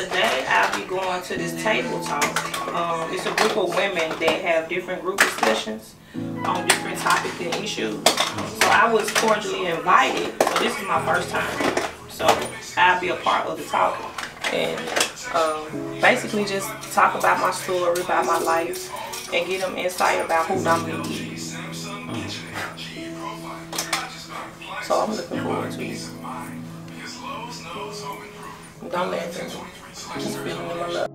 Today I'll be going to this table talk. It's a group of women that have different group discussions on different topics and issues. So I was cordially invited. So this is my first time. So I'll be a part of the talk and basically just talk about my story, about my life, and get them insight about who I'm going to be. So I'm looking forward to it. Don't let them just feeling my love.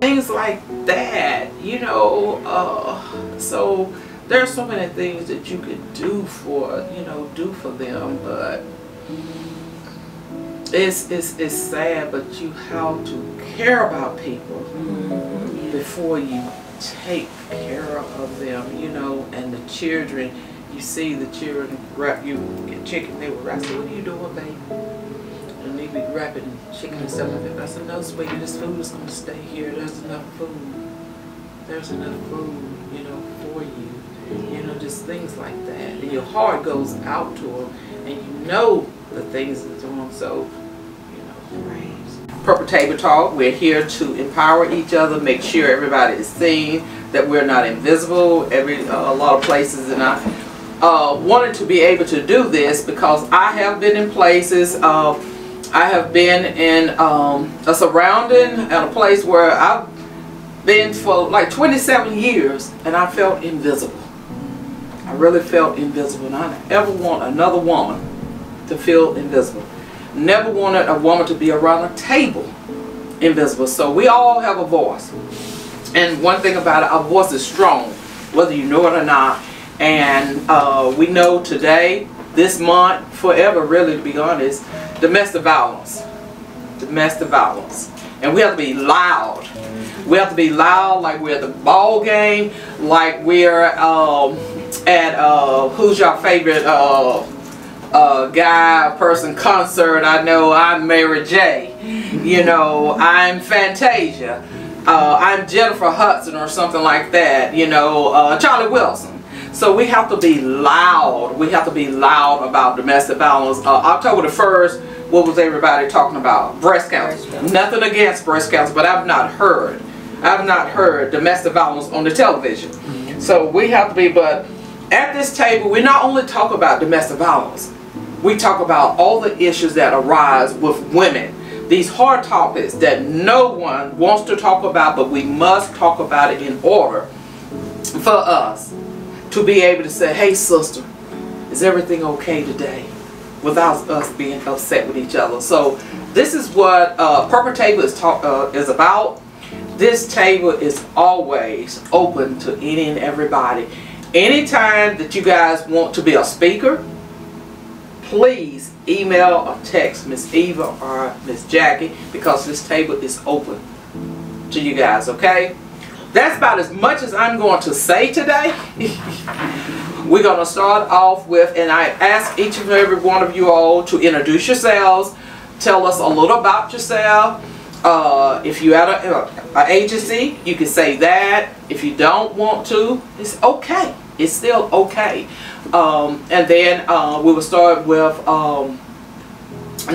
Things like that, you know. So there's so many things that you could do for, do for them, but it's sad, but you have to care about people before you take care of them, and the children. You see the children wrap you get chicken, they will wrap. So what are you doing, baby? And they be wrapping chicken and stuff like that. I said, no, sweetie, this food is going to stay here. There's enough food. There's enough food, for you. Just things like that. And your heart goes out to them, and you know the things that they're doing. So, Purple Table Talk, we're here to empower each other, make sure everybody is seen, that we're not invisible. A lot of places, and I wanted to be able to do this because I have been in places. I have been in a surrounding and a place where I've been for like 27 years, and I felt invisible. I really felt invisible, and I never want another woman to feel invisible. Never wanted a woman to be around a table invisible. So we all have a voice, and one thing about it, our voice is strong, whether you know it or not. And we know today, this month, forever really, to be honest, domestic violence. Domestic violence. And we have to be loud. We have to be loud, like we're at the ball game, like we're at who's your favorite guy, person concert. I know I'm Mary J. I'm Fantasia. I'm Jennifer Hudson or something like that. Charlie Wilson. So we have to be loud. We have to be loud about domestic violence. October the 1st, what was everybody talking about? Breast cancer. Nothing against breast cancer, but I've not heard domestic violence on the television. So we have to be, but at this table, we not only talk about domestic violence, we talk about all the issues that arise with women. These hard topics that no one wants to talk about, but we must talk about it in order for us to be able to say, hey sister, is everything okay today? Without us being upset with each other. So this is what Purple Table is about. This table is always open to any and everybody. Anytime that you guys want to be a speaker, please email or text Miss Eva or Miss Jackie, because this table is open to you guys, okay? That's about as much as I'm going to say today. We're going to start off with, and I ask each and every one of you all to introduce yourselves, tell us a little about yourself. If you're at an agency, you can say that. If you don't want to, it's okay. It's still okay. And then we will start with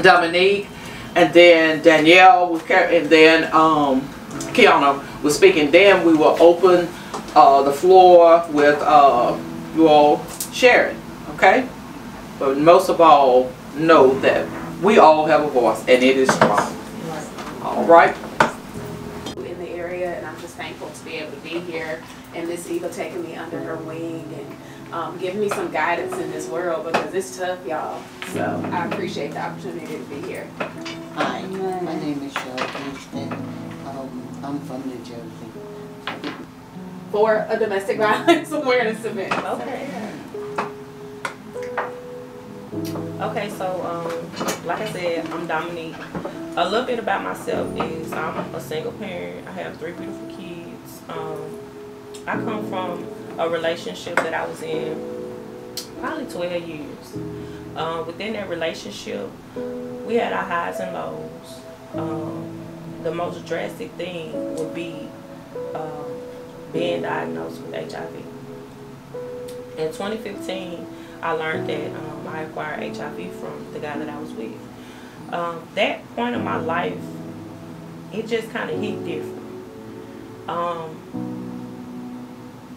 Dominique, and then Danielle, and then Kiana was speaking. Then we will open the floor with you all sharing, okay? But most of all, know that We all have a voice, and it is strong. All right. In the area, and I'm just thankful to be able to be here, and Miss Eva taking me under her wing and giving me some guidance in this world, because it's tough, y'all. So I appreciate the opportunity to be here. Hi, my name is Cheryl Kingston. I'm from New Jersey. For a domestic violence awareness event. Okay. Okay, so like I said, I'm Dominique. A little bit about myself is I'm a single parent. I have 3 beautiful kids. I come from a relationship that I was in probably 12 years. Within that relationship, we had our highs and lows. The most drastic thing would be being diagnosed with HIV. In 2015, I learned that I acquired HIV from the guy that I was with. That point of my life, it just kind of hit different.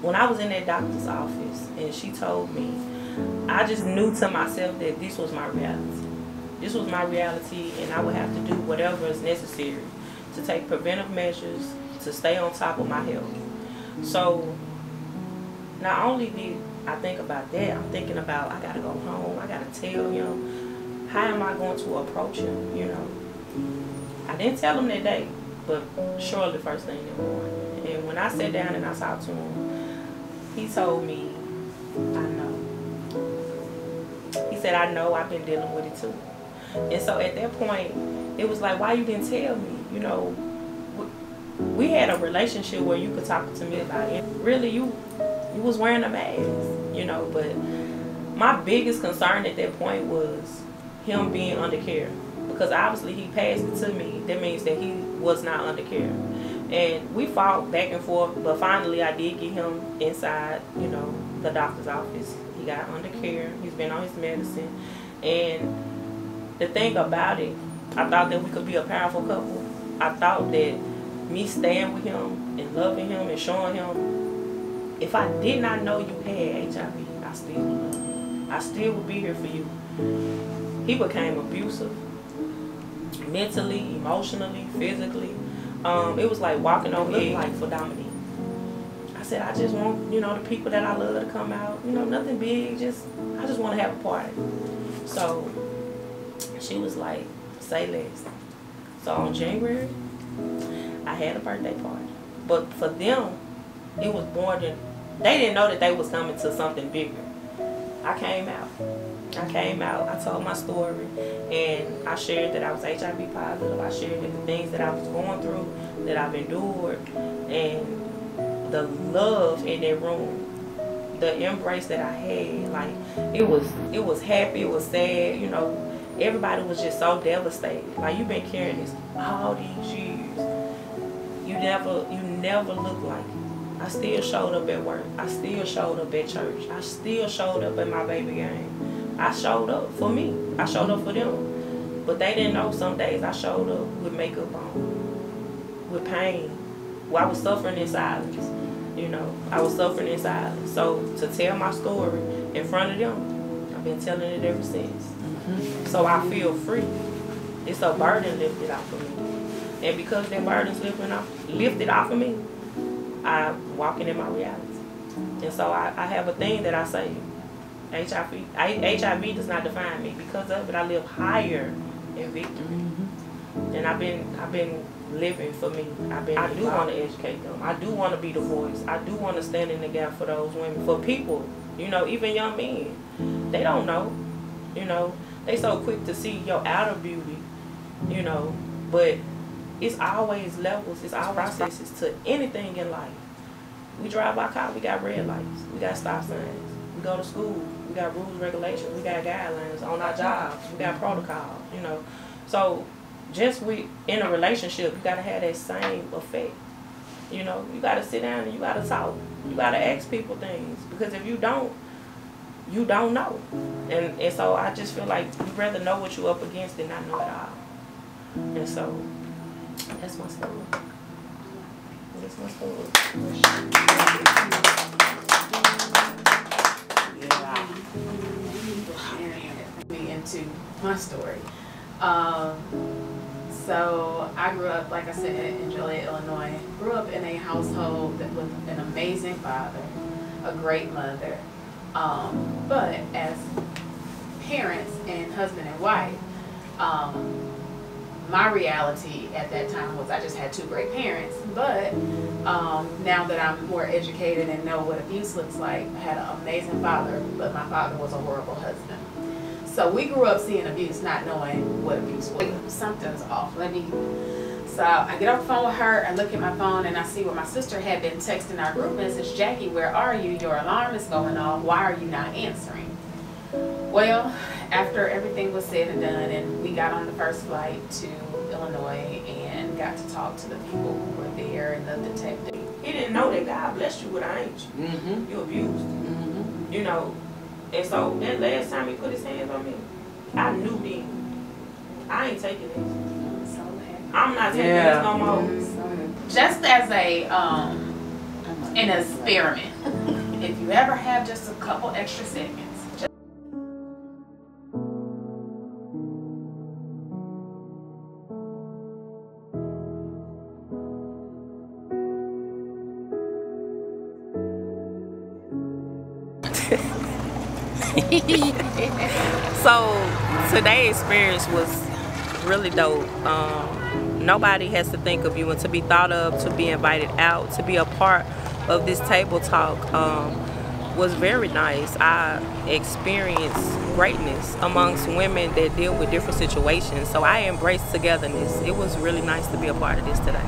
When I was in that doctor's office and she told me, I just knew to myself that this was my reality. This was my reality, and I would have to do whatever is necessary to take preventive measures to stay on top of my health. So not only did I think about that, I'm thinking about I gotta go home, I gotta tell him, how am I going to approach him, you know. I didn't tell him that day, but surely first thing in the morning. And when I sat down and I talked to him, he told me, I know. He said, I know, I've been dealing with it too. And so at that point, it was like, why you didn't tell me? You know, we had a relationship where you could talk to me about it. Really, you was wearing a mask, you know, but my biggest concern at that point was him being under care. Because obviously he passed it to me. That means that he was not under care. And we fought back and forth, but finally I did get him inside, you know, the doctor's office. He got under care. He's been on his medicine. And the thing about it, I thought that we could be a powerful couple. I thought that me staying with him and loving him and showing him, if I did not know you had HIV, I still would love you. I still would be here for you. He became abusive, mentally, emotionally, physically. It was like walking on eggs, like for Dominique. I said, I just want, you know, the people that I love to come out. You know, nothing big, I just want to have a party. So she was like, say less. So on January, I had a birthday party. But for them, it was more than, they didn't know that they was coming to something bigger. I came out. I told my story, and I shared that I was HIV positive. I shared that the things that I was going through, that I've endured, and the love in that room, the embrace that I had, like, it was happy, it was sad, you know. Everybody was just so devastated. Like, you've been carrying this all these years. You never looked like it. I still showed up at work. I still showed up at church. I still showed up at my baby game. I showed up for me. I showed up for them. But they didn't know some days I showed up with makeup on, with pain. Well, I was suffering in silence. You know, I was suffering in silence. So to tell my story in front of them, I've been telling it ever since. So I feel free. It's a burden lifted off of me. And because that burden's lifted off of me, I'm walking in my reality. And so I have a thing that I say, HIV does not define me. Because of it, I live higher in victory. And I've been living for me. I do want to educate them. I do want to be the voice. I do want to stand in the gap for those women, for people, you know, even young men. They don't know, you know. They so quick to see your outer beauty, you know, but it's always levels, it's our processes to anything in life. We drive our car, we got red lights, we got stop signs, we go to school, we got rules, regulations, we got guidelines on our jobs, we got protocols, you know. So just in a relationship, you gotta have that same effect. You know, you gotta sit down and you gotta talk. You gotta ask people things, because if you don't know. And so I just feel like you'd rather know what you're up against than not know it all. And so that's my story. That's my story. Me into my story. So I grew up, like I said, in Joliet, Illinois. Grew up in a household that with an amazing father, a great mother. But as parents and husband and wife, my reality at that time was I just had 2 great parents. But now that I'm more educated and know what abuse looks like, I had an amazing father, but my father was a horrible husband. So we grew up seeing abuse, not knowing what abuse was. Something's off. So I get off the phone with her, I look at my phone, and I see what my sister had been texting our group message. Jackie, where are you? Your alarm is going off. Why are you not answering? Well, after everything was said and done, and we got on the first flight to Illinois and got to talk to the people who were there and the detective. He didn't know that God blessed you with an angel. You abused. You know. And so that last time he put his hands on me, I knew then I ain't taking this. I'm not taking this no more. Just as an experiment, if you ever have just a couple extra seconds. So today's experience was really dope. Nobody has to think of you, and to be thought of, to be invited out, to be a part of this table talk was very nice. I experienced greatness amongst women that deal with different situations, so I embraced togetherness. It was really nice to be a part of this today.